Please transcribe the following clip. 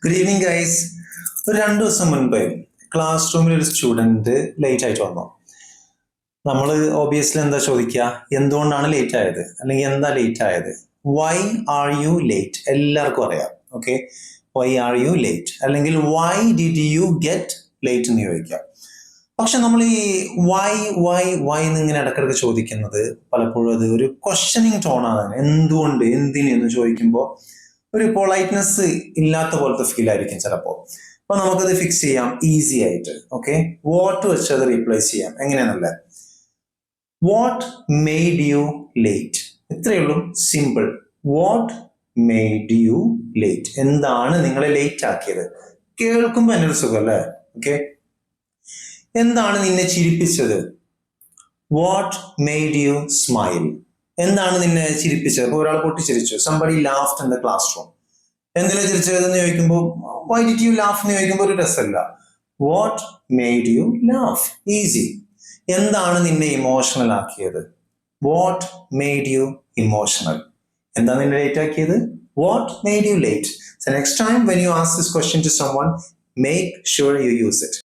Good evening guys. ഒരു 2 ദിവസം മുൻപ് ക്ലാസ് റൂമിൽ ഒരു സ്റ്റുഡൻറ് ലേറ്റ് ആയിട്ട് വന്നു. നമ്മൾ ഓബിയസ്ലി എന്താ ചോദിക്കുക, എന്തുകൊണ്ടാണ് ലേറ്റ് ആയത്, അല്ലെങ്കിൽ എന്താ ലേറ്റ് ആയത്? Why are you late? എല്ലാവർക്കും അറിയാം. Okay, why are you late അല്ലെങ്കിൽ why did you get late എന്ന് ചോദിക്കാം. പക്ഷെ നമ്മൾ ഈ വൈ എന്നിങ്ങനെ ഇടക്കിടക്ക് ചോദിക്കുന്നത് പലപ്പോഴും അത് ഒരു ക്വസ്റ്റ്യനിങ് ടോണാണ്. എന്തുകൊണ്ട്, എന്തിന് എന്ന് ചോദിക്കുമ്പോൾ ഒരു പൊളൈറ്റ്നെസ് ഇല്ലാത്ത പോലത്തെ ഫീൽ ആയിരിക്കും ചിലപ്പോൾ. അപ്പൊ നമുക്കത് ഫിക്സ് ചെയ്യാം ഈസി ആയിട്ട്. ഓക്കെ, വാട്ട് വെച്ച് അത് റീപ്ലേസ് ചെയ്യാം. എങ്ങനെയാണല്ലേ? What made you late. ഇത്രയേ ഉള്ളൂ, simple. What made you late? എന്താണ് നിങ്ങളെ ലേറ്റ് ആക്കിയത്? കേൾക്കുമ്പോൾ എന്നൊരു സുഖം അല്ലേ? ഓക്കെ, എന്താണ് നിന്നെ ചിരിപ്പിച്ചത്? What made you smile? എന്താണ് നിന്നെ ചിരിപ്പിച്ചത്? ഇപ്പൊ ഒരാൾ പൊട്ടിച്ചിരിച്ചു, somebody laughed in the classroom. എന്തിനാ ചിരിച്ചതെന്ന് ചോദിക്കുമ്പോൾ വൈ ഡിഡ് യു ലാഫ് എന്ന് ചോദിക്കുമ്പോൾ ഒരു രസമല്ല. What made you laugh? Easy. എന്താണ് നിന്നെ ഇമോഷണൽ ആക്കിയത്? What made you emotional? എന്താണ് നിന്നെ ലേറ്റ് ആക്കിയത്? What made you late? So next time when you ask this question to someone, make sure you use it.